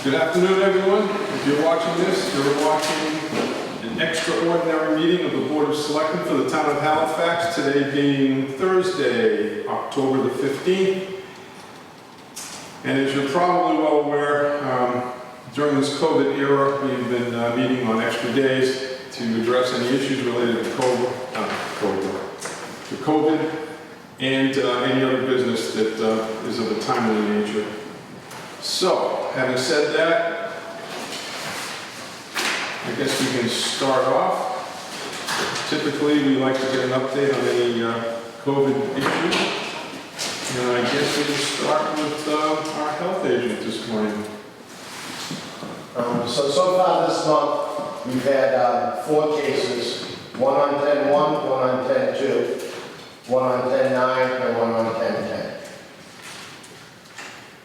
Good afternoon, everyone. If you're watching this, you're watching an extraordinary meeting of the Board of Selectmen for the town of Halifax, today being Thursday, October the 15th. And as you're probably well aware, during this COVID era, we've been meeting on extra days to address any issues related to COVID and any other business that is of a timely nature. So, having said that, I guess we can start off. Typically, we like to get an update on any COVID issues. And I guess we can start with our health agent this morning. So far this month, we've had 4 cases, one on 10-1, one on 10-2, one on 10-9, and one on 10-10.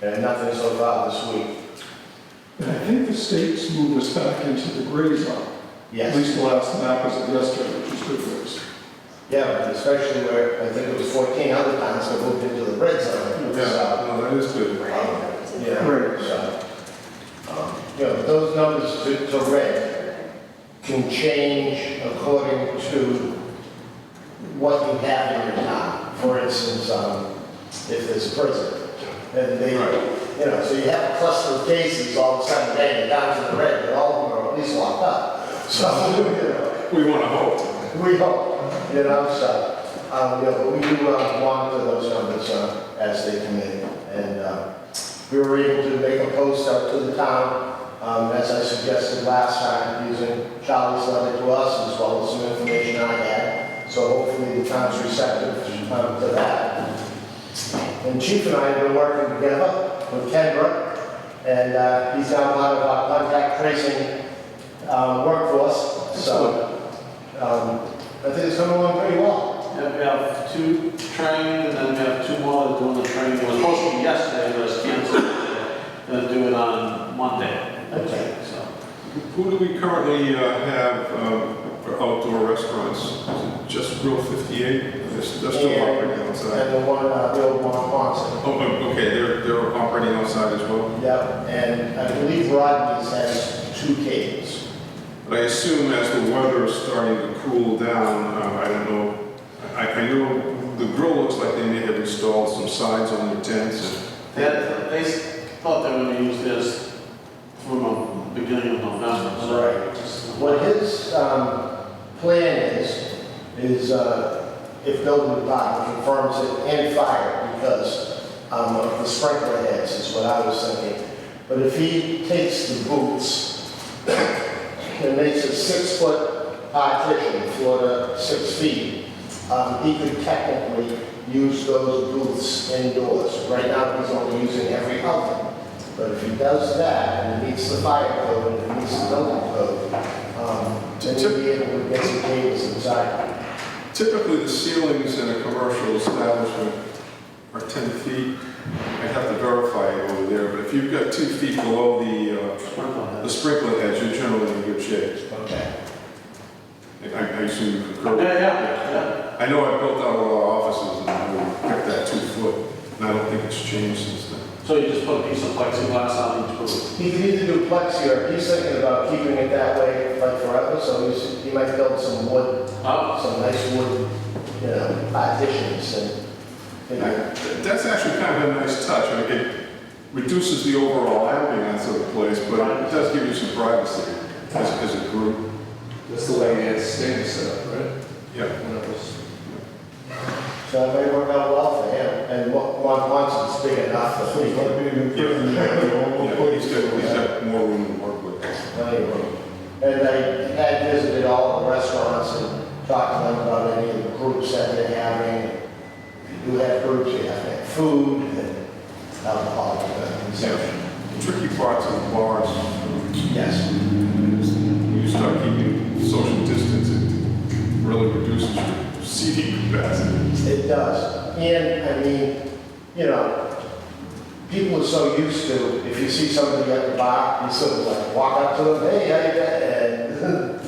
And nothing so far this week. And I think the state's moved us back into the gray zone. Yes. At least the last map was of yesterday, which is good news. Yeah, but especially where I think it was 14 other towns that moved into the red zone. Yeah, no, that is good. Yeah. Right. Those numbers to red can change according to what you have in your town. For instance, if there's a prison, and they, so you have a cluster of cases all of a sudden, bang, down to the red, and all of them are at least locked up. So, We want to hope. we hope, but we do monitor those numbers as they come in. And we were able to make a post out to the town, as I suggested last time, using Charlie's letter to us, as well as some information I had. So hopefully the town's receptive to that. And Chief and I have been working together with Kendra, and he's now part of our contact tracing workforce. So I think it's coming along pretty well. Yeah, we have 2 trained, and then we have 2 more that are doing the training. It was supposed to be yesterday, but it was canceled. Going to do it on Monday. Okay. So, Who do we currently have for outdoor restaurants? Is it just Grill 58? They're still operating outside. And the one, the old one, Quonset. Oh, okay, they're operating outside as well. Yep, and I believe Rodney's has 2 cages. But I assume as the weather is starting to cool down, I don't know. I know the grill looks like they may have installed some sides on their tents. they thought they were going to use this from the beginning of November. Right. What his plan is if building department confirms it and fire, because of the sprinkler heads is what I was thinking. But if he takes the booths and makes a 6-foot partition, floor to 6 feet, he could technically use those booths indoors. Right now, he's only using every outlet. But if he does that, and he meets the fire code, and he meets the building code, then he'll be able to get some cables inside. Typically, the ceilings in a commercial establishment are 10 feet. I'd have to verify it over there, but if you've got 2 feet below the sprinkler heads, you're generally in good shape. Okay. I assume you concur. Yeah. I know I built out a lot of offices and I kept that 2 foot, and I don't think it's changed since then. So you just put a piece of plexiglass on each booth. He could either do plexi, or he's thinking about keeping it that way like forever, so he might build some wood, some nice wood, partitions and That's actually kind of a nice touch. I mean, it reduces the overall ambiance of the place, but it does give you some privacy as a group. That's the way it's staying set up, right? Yeah. so that may work out well for him. And once it's big enough for three. He's got more room to work with. And I had visited all the restaurants and talked to them about any of the groups that they're having. If you do have groups, you have to have food and alcohol consumption. The tricky parts of the bars, Yes. when you start keeping social distance, it really reduces your seating capacity. It does. And, I mean, people are so used to, if you see somebody at the bar, you sort of like walk up to them, hey, how you doing? And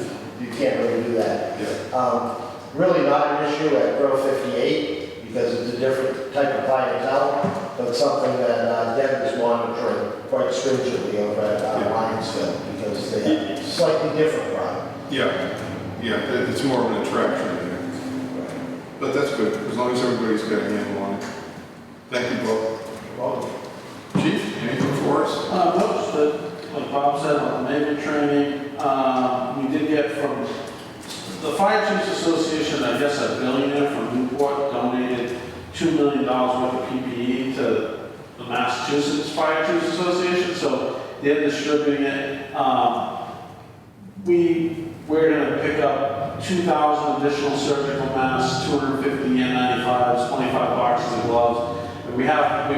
you can't really do that. Yeah. Really not an issue at Grill 58 because it's a different type of clientele, but something that Deb is monitoring quite strictly. stringently over at Lionsville because they have a slightly different problem. Yeah, it's more of an attraction there. But that's good, as long as everybody's got a handle on it. Thank you both. Well, Chief, anything for us? No, just like Bob said, about the neighbor training, we did get from the Fire Chiefs Association, I guess a billionaire from Newport donated $2 million worth of PPE to the Massachusetts Fire Chiefs Association, so they're distributing it. We're gonna pick up 2,000 additional surgical masks, 250 N95s, 25 boxes of gloves. And we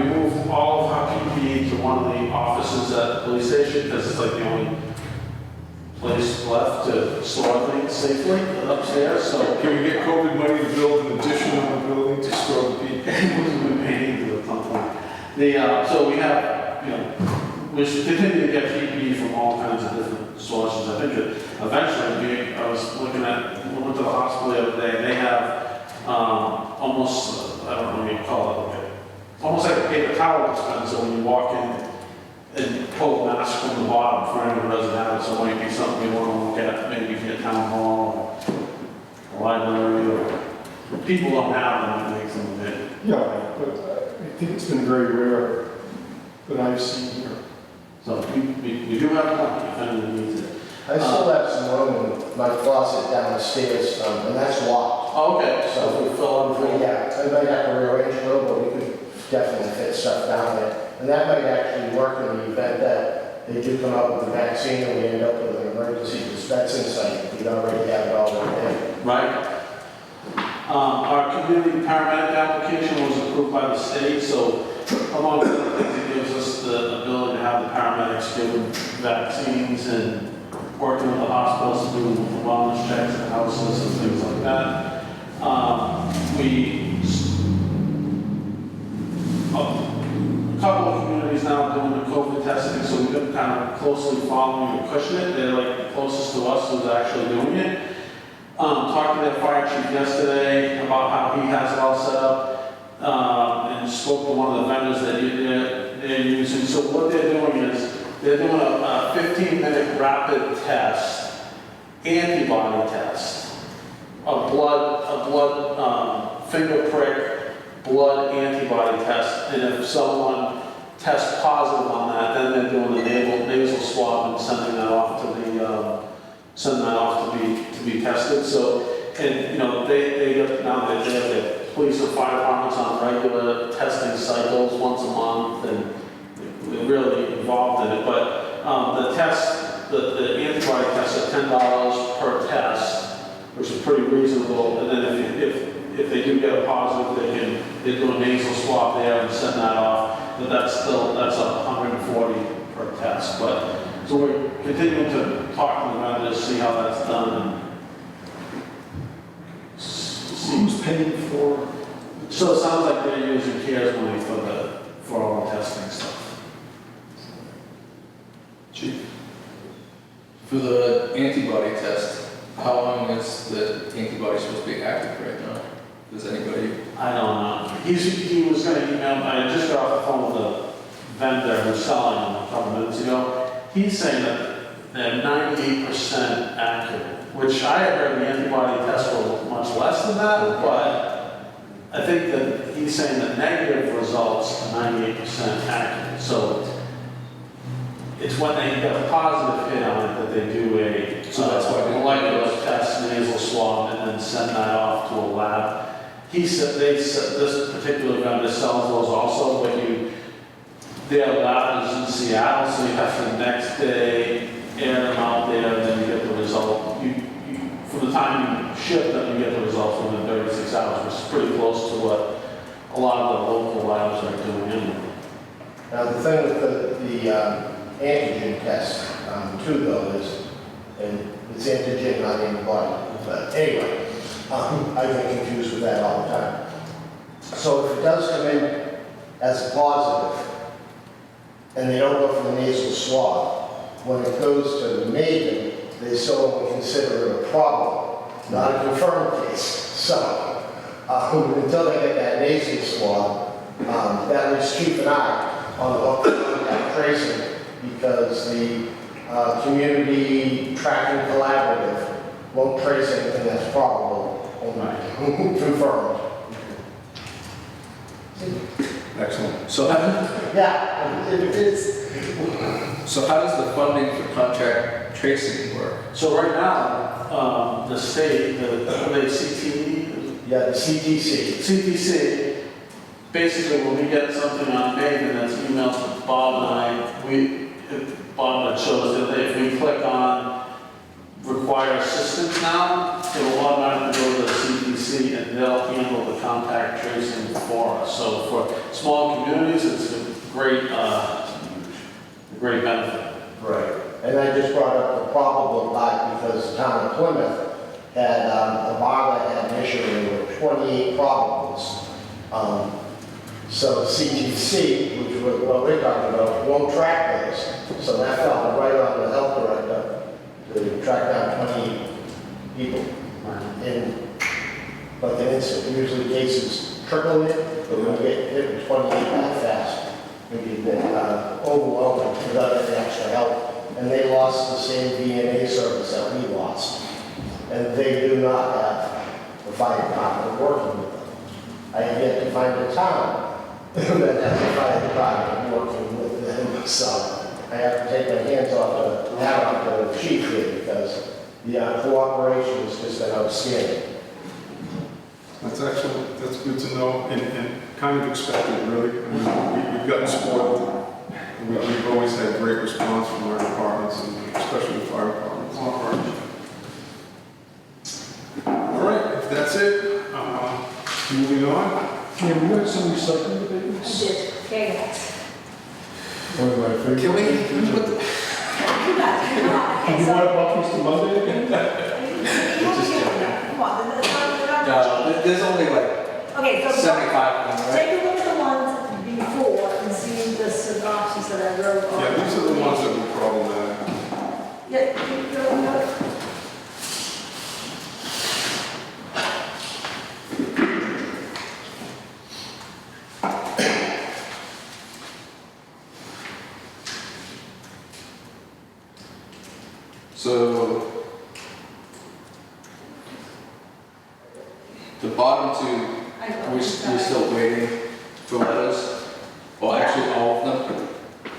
moved all of our PPE to one of the offices at the police station because it's like the only place left to store things safely upstairs, so. Can we get COVID money to build an addition on the building to store the PPE? We've been paying to at some point. So we have, we should continue to get PPE from all kinds of different sources. I think that eventually, I was looking at, we went to the hospital the other day, and they have almost, I don't know what you call it, almost like a paper towel dispenser when you walk in and pull the mask from the bottom for anyone who doesn't have it. So it might be something we want to look at, maybe for a town hall or a library, or people don't have them, it makes them a bit. Yeah, but I think it's been very rare that I've seen here. So we do have plenty if anyone needs it. I still have some room in my closet down the stairs, and that's locked. Oh, okay, so if we fill in, Yeah, I might have to rearrange a little, but we could definitely fit stuff down there. And that might actually work in the event that they do come up with a vaccine and we end up with an emergency dispensing site. We'd already have it all right there. right? Our community paramedic application was approved by the state, so among other things, it gives us the ability to have the paramedics give vaccines and working with the hospitals to do the wellness checks at houses and things like that. A couple of communities now are doing the COVID testing, so we've been kind of closely following and pushing it. They're like the closest to us who's actually doing it. Talked to their fire chief yesterday about how he has it all set up, and spoke to one of the vendors that they're using. So what they're doing is they're doing a 15-minute rapid test, antibody test, a blood finger prick, blood antibody test, and if someone tests positive on that, then they're doing the nasal swab and sending that off to be tested. So, and now they have the police and fire departments on regular testing cycles once a month, and they're really involved in it. But the antibody tests are $10 per test, which is pretty reasonable. And then if they do get a positive, they do a nasal swab there and send that off. But that's $140 per test. But so we're continuing to talk to the vendors, see how that's done, and Who's paying for? so it sounds like they're using CARES money for all the testing stuff. Chief? For the antibody test, how long is the antibody supposed to be active right now? Does anybody? I don't know. He was going to email. I just got off the phone with a vendor who's selling them a couple minutes ago. He's saying that they're 98% accurate, which I had heard the antibody test was much less than that, but I think that he's saying that negative results are 98% accurate. So it's when they get a positive hit on it that they do a molecular test, nasal swab, and then send that off to a lab. He said this particular vendor sells those also, but their lab is in Seattle, so you have to the next day air them out there, and then you get the result. From the time you ship them, you get the results within 36 hours, which is pretty close to what a lot of the local labs are doing anyway. Now, the thing with the antigen test, too, though, is, and it's antigen, not antibody, but anyway, I've been confused with that all the time. So if it does come in as a positive, and they don't go for the nasal swab, when it goes to the maiden, they still only consider it a problem, not a confirmed case. So until they get that nasal swab, that leaves Chief and I on the hook for that tracing, because the Community Tracking Collaborative won't trace anything that's probable, only confirmed. Excellent. So Yeah, it's, so how does the funding for contract tracing work? So right now, the state, the CTE, yeah, the CTC. CTC, basically when we get something on Maven that's emailed to Bob and I, Bob had showed us the other day, if we click on require assistance now, it will automatically go to the CTC and they'll handle the contact tracing for us. So for small communities, it's a great, great benefit. Right. And I just brought up the probable part because the town of Plymouth had, a bar that had an issue, there were 28 probables. So the CTC, which was what we're talking about, won't track those. So that fell right on the health director to track down 20 people. But then it's usually cases trickle in, but when you get hit with 28 that fast, maybe overwhelming without any extra help. And they lost the same DNA service that we lost. And they do not have the fire department working with them. I have yet to find a town that has a fire department working with them. So I have to take my hands off the hat off the chief here because the cooperation has just been outstanding. That's excellent. That's good to know and kind of expected, really. I mean, we've gotten spoiled. We've always had great response from our departments, and especially the fire departments. All right, if that's it, moving on. Yeah, we got some recycling I abatements. did, okay, guys. One of my favorites. Can we put the, You guys, come on. Do you want to bump these to Monday again? Come on, no, there's only like okay, so 75 of them, right? take a look at the ones before and see the synopsis that I wrote on. Yeah, these are the ones that were problematic. Yeah, you go. So the bottom two, we're still waiting for letters. Well, actually, all of them.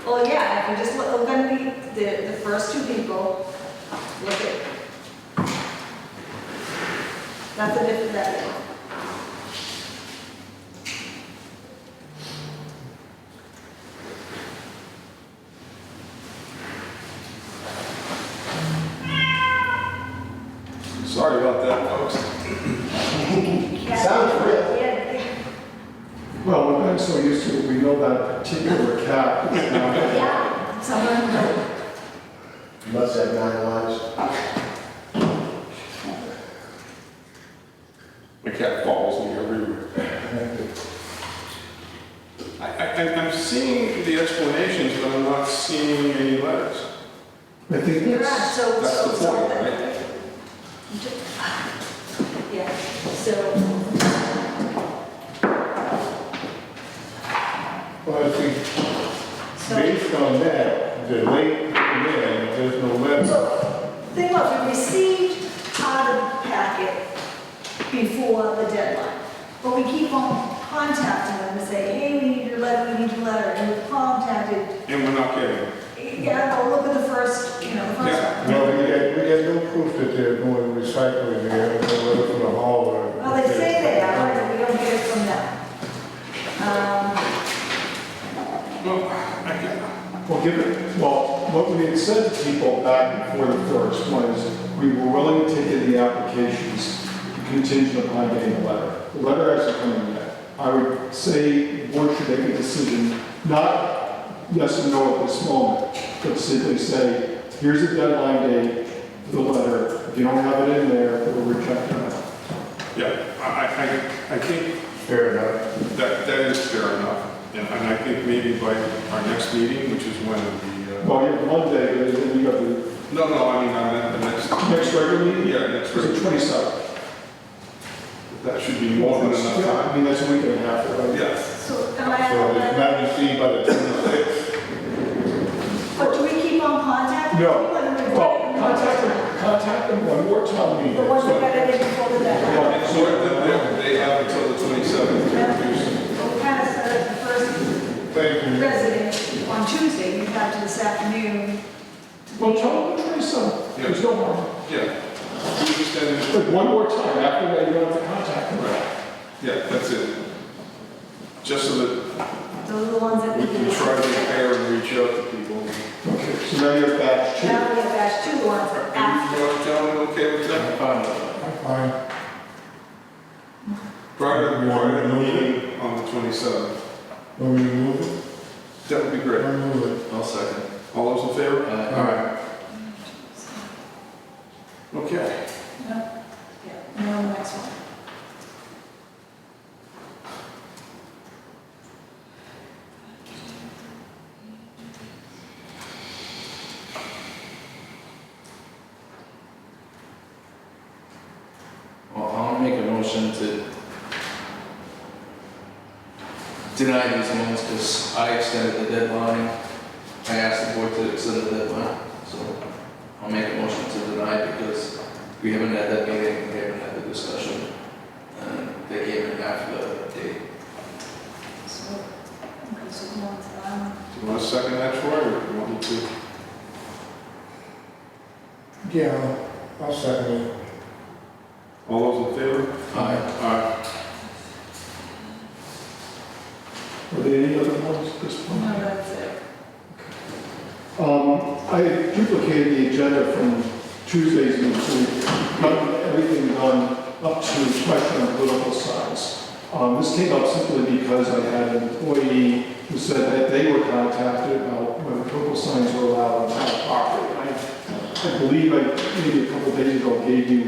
Well, yeah, if you just look, we're gonna be the first two people, look at. That's a different letter. Sorry about that, folks. Sounds real. Yeah, Well, we're not so used to it, we know that particular cap is not. yeah, someone. You must have 9 lives. My cat follows me everywhere. I'm seeing the explanations, but I'm not seeing any letters. I think You're that's, right, so. That's the so- point, right? Yeah, so, Well, I think so, based on that, the late command, there's no letter. so, thing was, we received part of the packet before the deadline, but we keep on contacting them and say, hey, we need your letter, and we've contacted, And we're not getting. yeah, well, look at the first, the first Yeah. one. No, we got no proof that they're doing recycling there, no letter from the hall or. Well, they say they are, but we don't get it from them. Well, I can. well, what we had said to people back before the first was, we were willing to take in the applications contingent upon getting a letter. The letter hasn't come in yet. I would say the board should make a decision, not yes or no at this moment, but simply say, here's a deadline date for the letter. If you don't have it in there, we'll reject it. Yeah, I think Fair enough. that is fair enough. And I think maybe by our next meeting, which is when the, Well, you have Monday, but then you got the no, I mean, the next. next regular meeting? Yeah, next It's the regular. 27th. That should be more than enough Yeah, time. I mean, that's a week and a half, right? Yes. So, am I, So it's not received by the 26th. but do we keep No. Let them Well, invite contact them one more time. the ones that got it in before the deadline. And so they have until the 27th to produce. So we kind of started the first Thank you. resident on Tuesday, you have to this afternoon. Well, tell them the 27th. There's no harm. Yeah. We just had But one more time, after that, you don't have to contact them. Right. Yeah, that's it. Just so that Those are the ones that we we can can try to prepare and reach out to people. Okay, so now you're batch 2. Now we have batch 2, the ones that after. You want to tell them, okay with that? Fine with it. I'm fine. Prior to the meeting on the 27th. Want me to move it? That would be great. I move it. I'll second. All those in favor? All right. Okay. Yeah, now the next one. Well, I'll make a motion to deny these ones because I extended the deadline. I asked the board to extend the deadline, so I'll make a motion to deny because we haven't had that meeting, we haven't had the discussion, and they came in after the date. So, okay, so the ones that I'm, Do you want to second that, Troy, or do you want me to? Yeah, I'll second it. All those in favor? Aye. Aye. Are there any other ones at this point? no, that's it. I duplicated the agenda from Tuesday's meeting, so we've gotten everything done up to the question of political signs. This came up simply because I had an employee who said that they were contacted about whether political signs were allowed on town property. I believe I, maybe a couple days ago, gave you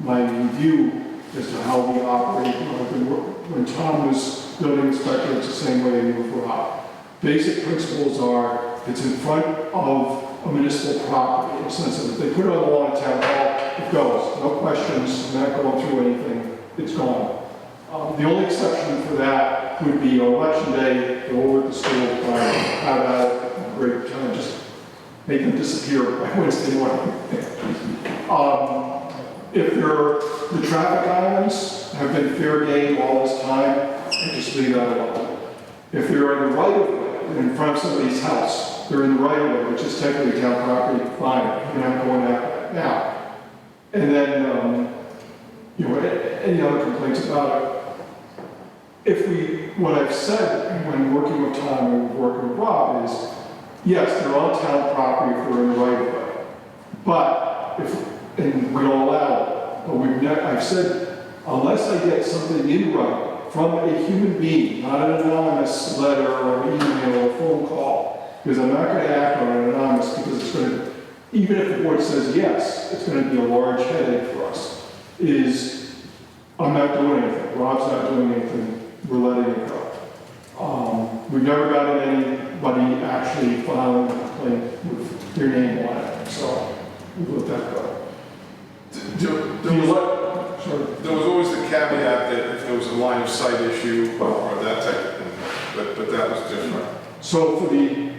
my review as to how we operate. When Tom was building inspector, it's the same way we move around. Basic principles are, it's in front of a municipal property, in the sense that if they put it on the lawn of town hall, it goes, no questions, not going through anything, it's gone. The only exception for that would be on election day, go over to the school, have a great time, just make them disappear by Wednesday morning. If the traffic islands have been fair game all this time, I just leave that alone. If they're in the right of way, in front of somebody's house, they're in the right of way, which is technically town property, fine, you're not going after that now. And then, any other complaints about it? What I've said when working with Tom and working with Rob is, yes, they're on town property if they're in the right of way. But and we don't allow it, but I've said, unless I get something in writing from a human being, not an anonymous letter or email or phone call, because I'm not going to act on an anonymous because it's going to, even if the board says yes, it's going to be a large headache for us, I'm not doing anything, Rob's not doing anything, we're letting it go. We've never gotten anybody actually filing a complaint with their name on it, so we'll let that go. There was always the caveat that if there was a line of sight issue or that type of thing, but that was different. So for the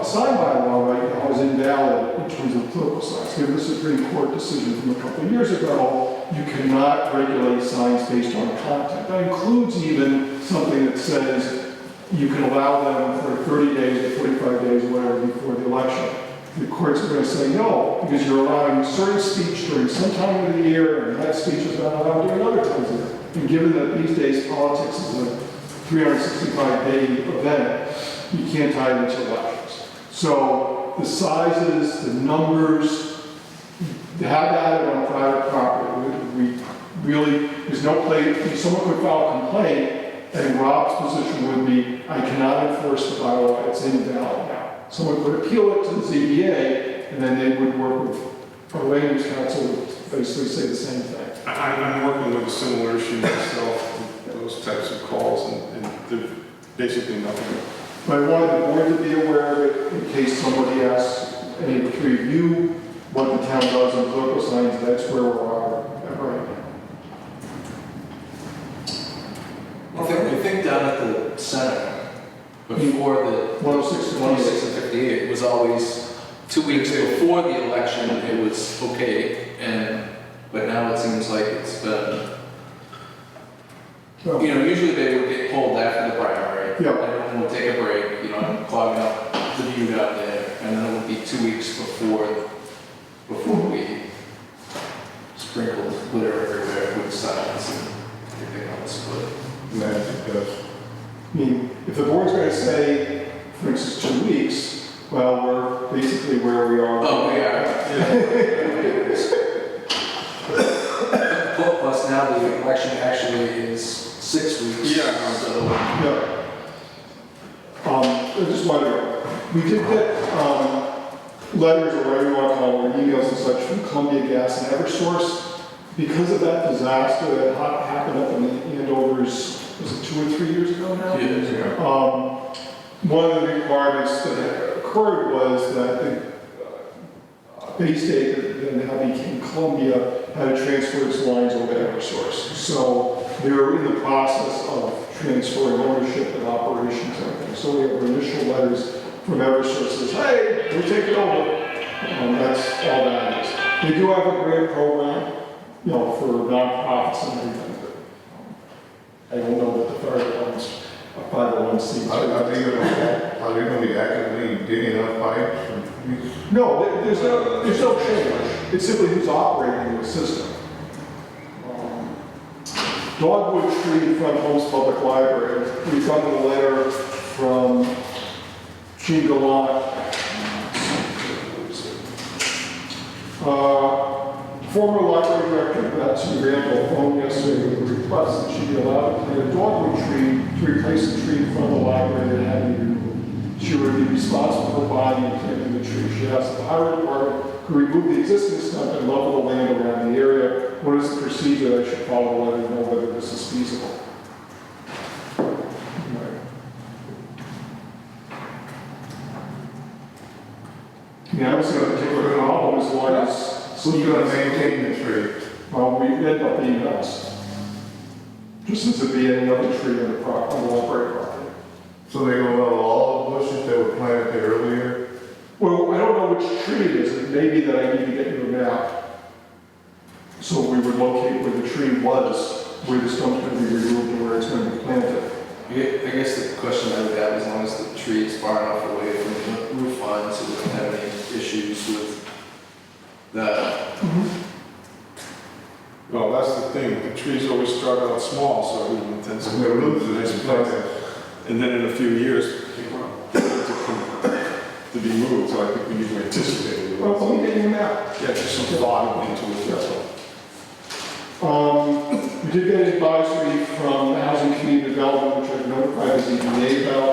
sign bylaw right now is invalid in terms of political signs. Given the Supreme Court decision from a couple of years ago, you cannot regulate signs based on content. That includes even something that says you can allow them for 30 days or 45 days, whatever, before the election. The courts are going to say no, because you're allowing certain speech during some time of the year, and that speech is not allowed during other times of the year. And given that these days politics is a 365-day event, you can't tie it into elections. So the sizes, the numbers, to have that on private property, we really, there's no place, someone could file a complaint, and Rob's position would be, I cannot enforce the bylaw, it's invalid now. Someone could appeal it to the ZBA, and then they would work with our land use council to basically say the same thing. I'm working with a similar issue myself, those types of calls, and they're basically nothing. But I wanted the board to be aware of it in case somebody asks any to review what the town does on political signs. That's where we're at right now. I think down at the center, before the 106 to 26 and 58, it was always 2 weeks before the election, it was okay, but now it seems like it's been, Well, usually they would get pulled after the primary. Yeah. Everyone would take a break, and clogging up the view out there, and then it would be 2 weeks before we sprinkled glitter everywhere with signs and everything else, but. Magic dust. I mean, if the board's going to say, for instance, 2 weeks, well, we're basically where we are. Oh, we are. Plus now the election actually is 6 weeks. Yeah. So, Yeah. I just wonder, we did get letters or whatever you want to call them, or emails and such from Columbia Gas and Eversource. Because of that disaster that happened up in the Andovers, was it 2 or 3 years ago now? yeah. One of the requirements that had occurred was that the Bay State, that now became Columbia, had to transfer its lines over to Eversource. So they're in the process of transferring ownership and operations and everything. So we have initial letters from Eversource that says, hey, we're taking over. That's all that is. They do have a great program, for nonprofits and everything. But I don't know that the fire ones, a 501c3. Are they gonna be actively digging up pipes? No, there's no change. It's simply who's operating the system. Dogwood Street in front of Holmes Public Library. We've gotten a letter from Gene Gallant, former library director Betsy Randall phoned yesterday with a request that she be allowed to plant a dogwood tree to replace the tree in front of the library that had been removed. She would be responsible for buying and planting the tree. She asked the highway department to remove the existing stump and level the land around the area. What is the procedure I should follow? Let her know whether this is feasible. Yeah, I was going to take a problem as long as Who's gonna maintain the tree? well, we end up being us. Just as it'd be any other tree on the library property. So they're gonna level all the bushes that were planted there earlier? Well, I don't know which tree it is. It may be that I need to get you a map. So we would locate where the tree was, where the stump's going to be removed and where it's going to be planted. I guess the question I would have, as long as the tree is far enough away from the roof line, so we don't have any issues with that. Well, that's the thing, the trees always start out small, so everyone tends to. Their roots are Nice planted. plant. And then in a few years, to be moved, so I think we need to anticipate it. Well, let me get you a map. Yeah, just some thought into it, that's all. We did get advisory from the Housing Community Development, which I've notified the ZBA about.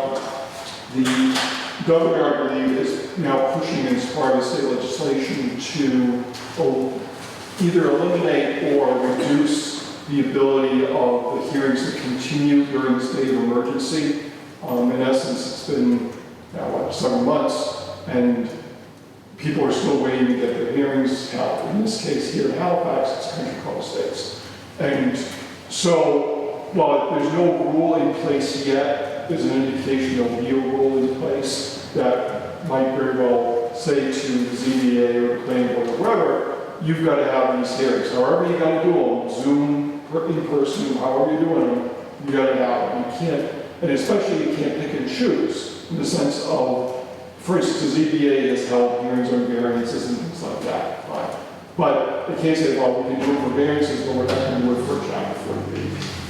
The governor, I believe, is now pushing as part of state legislation to either eliminate or reduce the ability of the hearings to continue during the state of emergency. In essence, it's been now, several months, and people are still waiting to get their hearings held. In this case here in Halifax, it's Country Club Estates. And so, while there's no rule in place yet, there's an indication there'll be a rule in place that might very well say to the ZBA or the planning board or whatever, you've got to have these hearings. However you got to do them, Zoom, in person, however you're doing them, you got to have them. You can't, and especially you can't pick and choose in the sense of, for instance, the ZBA has held hearings on variances and things like that. Fine. But they can't say, well, we can do it for variances, but we're not going to do it for chapter 40B.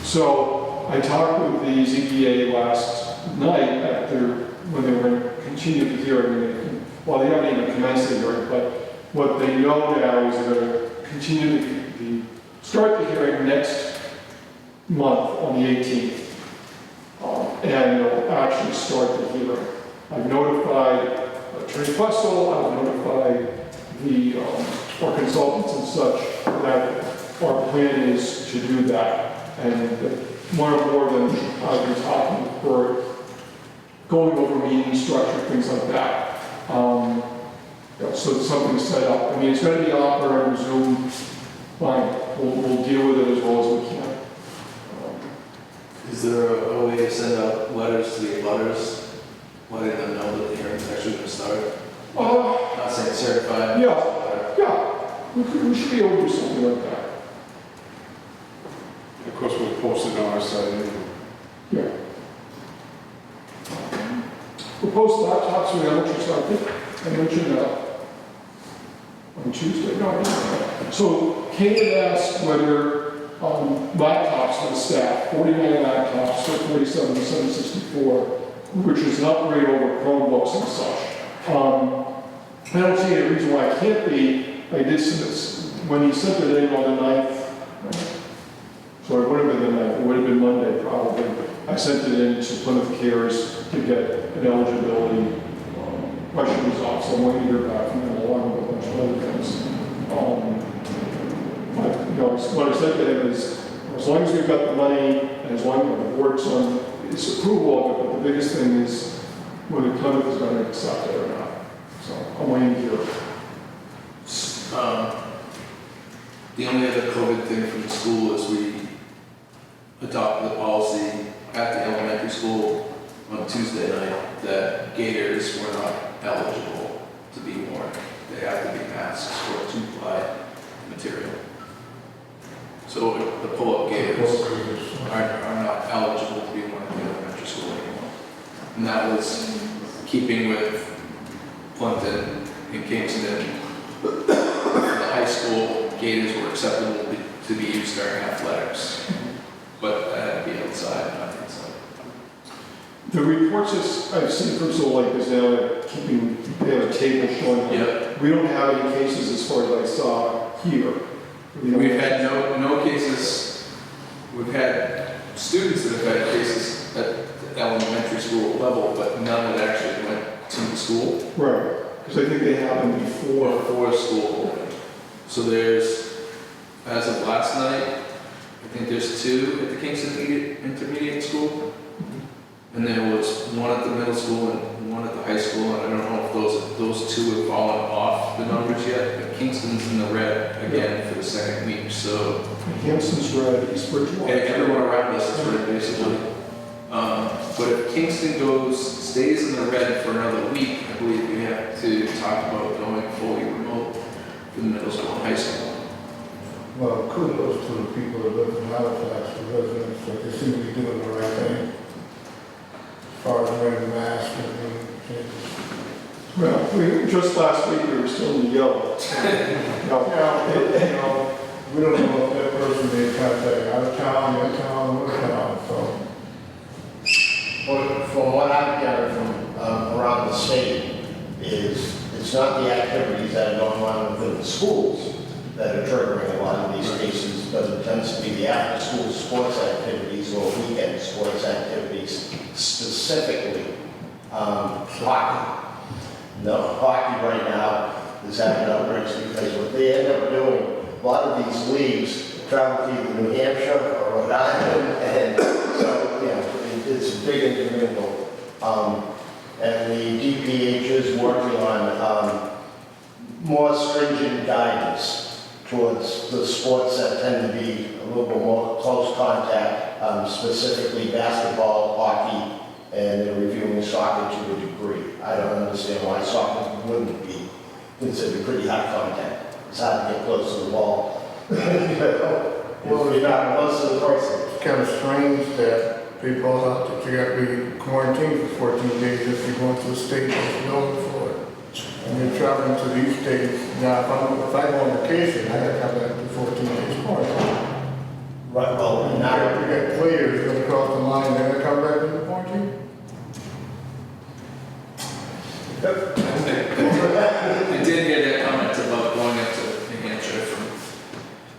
So I talked with the ZBA last night when they were going to continue the hearing. Well, they haven't even commenced the hearing, but what they know now is they're going to continue start the hearing next month on the 18th. And they'll actually start the hearing. I've notified Attorney Fussell, I've notified our consultants and such that our plan is to do that. And one or more of them, I've been talking with Bert, going over meeting structure, things like that. So it's something set up. I mean, it's going to be awkward on Zoom. Fine, we'll deal with it as well as we can. Is there a way to send out letters to the abutters, letting them know that the hearing's actually going to start? Not saying get certified. We should be able to do something like that. Of course, we'll post it on our site anyway. Yeah. Proposed laptops for the elementary side, I think I mentioned that on Tuesday, no, I didn't. So Kate had asked whether laptops for the staff, 49 laptops for 47 to 764, which is an upgrade over Chromebooks and such. I don't see any reason why it can't be. I did submit, when you sent it in on the 9th, so it would have been the 9th, it would have been Monday probably. I sent it in to Plymouth Cares to get an eligibility question resolved, so I'm waiting to hear back from them along with a bunch of other things. What I said to him is, as long as we've got the money, and as long as the board's on its approval of it, but the biggest thing is whether Plymouth is going to accept it or not. So I'm waiting to hear. The only other COVID thing from the school is we adopted the policy at the elementary school on Tuesday night that gaiters were not eligible to be worn. They have to be masks or 2-ply material. So the pull-up gaiters are not eligible to be worn in the elementary school anymore. And that was keeping with Plimpton and Kingston. The high school gaiters were acceptable to be used during athletics, but that had to be outside, not inside. The reports I've seen from Soul Lake is now keeping, they have a table showing. Yeah. We don't have any cases as far as I saw here. We've had no cases, we've had students that have had cases at the elementary school level, but none that actually went to the school. Right, because I think they happened Before school opened. So there's, as of last night, I think there's 2 at the Kingston Intermediate School. And there was 1 at the middle school and 1 at the high school, and I don't know if those 2 have fallen off the numbers yet, but Kingston's in the red again for the second week, so. Hampton's red, East Bridgewater. Everyone around us is red, basically. But if Kingston stays in the red for another week, I believe we have to talk about going fully remote for the middle school and high school. Well, kudos to the people that live in Halifax, the residents, that they seem to be doing the right thing. As far as wearing masks and things. Well, just last week we were still in the yellow. We don't know if that person made contact out of town, in town, or town, so. Well, from what I've gathered from around the state is, it's not the activities that are going on within the schools that are triggering a lot of these cases, but it tends to be the after-school sports activities or weekend sports activities, specifically hockey. No, hockey right now is having outbreaks because what they end up doing, a lot of these leagues travel to either New Hampshire or Rhode Island, and so, it's a big intermingle. And the DPH is working on more stringent guidance towards the sports that tend to be a little bit more close contact, specifically basketball, hockey, and they're reviewing soccer to a degree. I don't understand why soccer wouldn't be considered pretty high contact. It's hard to get close to the ball. Well, you're not close to the person. It's kind of strange that they brought out that you got to be quarantined for 14 days if you're going to a state that's known for it. And you're traveling to these states. Now, if I go on vacation, I got to come back to 14 days quarantine. Right, well, You now, got players that cross the line, they're going to come back into quarantine? I did hear that comment about going up to New Hampshire from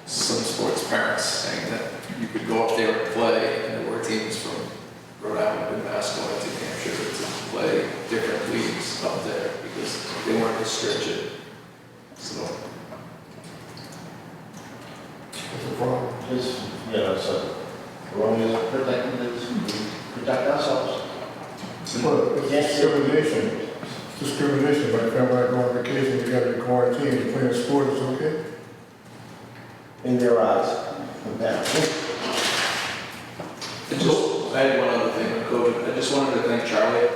some sports parents saying that you could go up there and play, and there were teams from Rhode Island and Mass going to New Hampshire to play different leagues up there because they weren't as stringent. So, It's a problem. just, so we're only protecting this, we protect ourselves. Well, it's discrimination. It's discrimination, but if I'm going on vacation, you got to be quarantined, you're playing a sport, it's okay? In their eyes. Yeah. I had one other thing on COVID. I just wanted to thank Charlie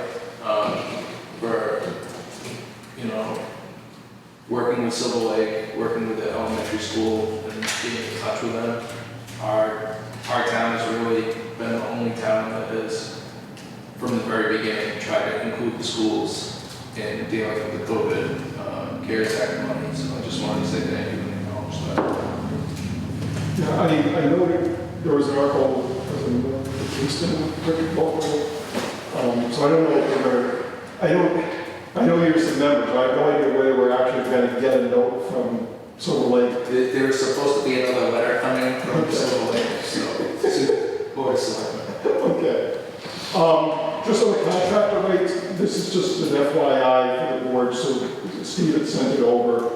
for, working with Silver Lake, working with the elementary school, and being in touch with them. Our town has really been the only town that has, from the very beginning, tried to include the schools in dealing with the COVID CARES Act money. So I just wanted to say thank you and acknowledge that. Yeah, I know there was an article in the Kingston Cricket Bowl. So I don't know if I know you're some members, but I have no idea whether we're actually going to get a note from Silver Lake. There was supposed to be another letter coming from Silver Lake, so Board of Selectmen. Okay. Just on the contractor rates, this is just an FYI for the board, so Steve had sent it over.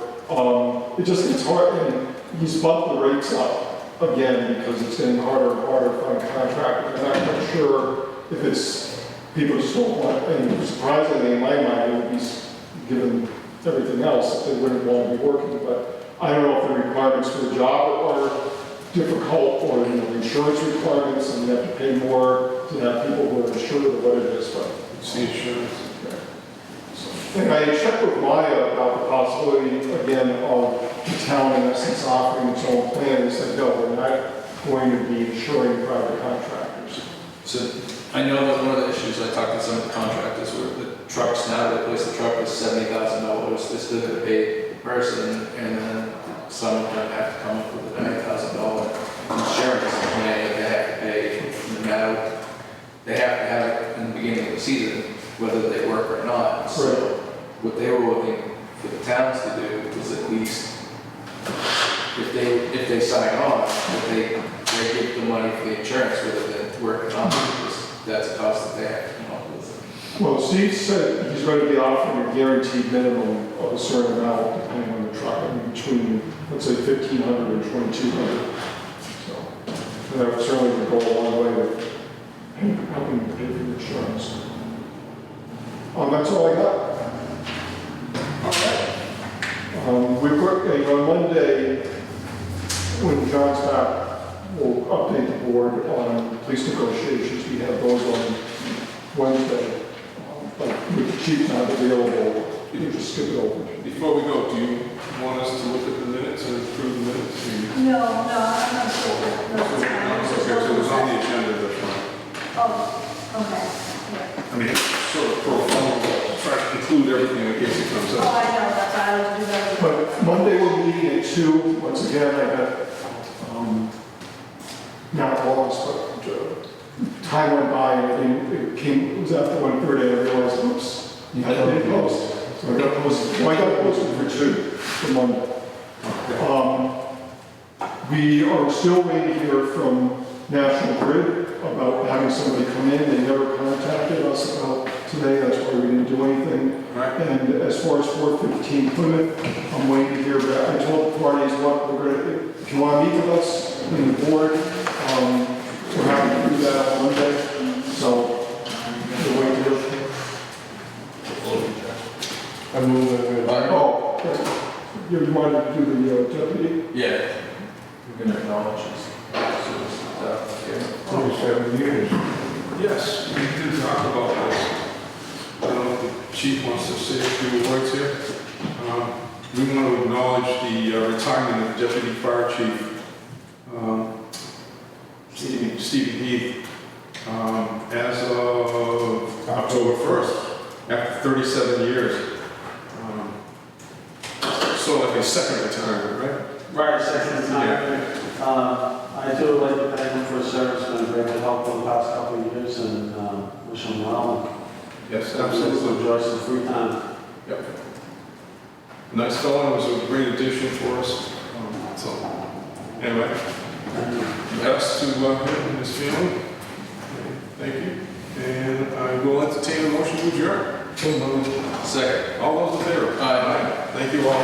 It just gets hard, and he's bumped the rates up again because it's getting harder and harder to find contractors. I'm not quite sure if it's, people just don't want, and surprisingly in my mind, it would be, given everything else, that they wouldn't want to be working, but I don't know if the requirements for the job are difficult, or insurance requirements, and you have to pay more to have people who are insured or what it is, but. It's the insurance. And I checked with Maya about the possibility, again, of the town in essence offering its own plan. They said, no, we're not going to be insuring private contractors. So I know that one of the issues, I talked to some of the contractors, where the trucks, now they place the truck with $70,000, they're still going to pay the person, and then some of them have to come up with a $90,000 insurance plan that they have to pay, no matter, they have to have it in the beginning of the season, whether they work or not. So what they were looking for the towns to do was at least, if they sign on, that they give the money for the insurance, whether they work or not, because that's a cost that they have to come up with. Well, Steve said he's going to be offering a guaranteed minimum of a certain amount, depending on the truck, I mean, between, let's say, $1,500 and $2,200. So that would certainly go a long way with helping pay for the insurance. That's all I got. All right. We've got, on Monday, when John's back, we'll update the board on police negotiations. We have those on Wednesday. But with the chief not available, you can just skip it over. Before we go, do you want us to look at the minutes and approve the minutes? No, I'm not sure. No, it's fine. Okay, so it was on the agenda, that's fine. Oh, okay, yeah. I mean, it's sort of pro forma, try to include everything in case it comes Oh, up. I know, that's why I like to do that. But Monday we're meeting at 2. Once again, I got, not lost, but time went by and it was after 1:30, I realized, oops, you had to post. So I got posted for 2 for Monday. We are still waiting to hear from National Grid about having somebody come in. They never contacted us about today, that's why we didn't do anything. Right. And as far as 415 Plymouth, I'm waiting to hear back. I told the parties, look, we're gonna, if you want to meet with us in the board, we're happy to do that on Monday. So, we'll wait to hear. I move that we adjourn. Oh, you wanted to do the deputy? Yeah, we're going to acknowledge this. 27 years. Yes, we did talk about this. I don't know if the chief wants to say a few words here. We want to acknowledge the retirement of Deputy Fire Chief Stephen Heath as of October 1st, after 37 years. Sort of like a second retirement, right? Right, second time. I do like to thank him for his service, been great help for the past couple of years, and wish him well. Yes, Absolutely absolutely. enjoy some free time. Yep. Nice fellow, was a great addition for us. So, anyway, best to him and his family. Thank you. And I will entertain a motion to adjourn. Second. All those in favor? Aye. Thank you all.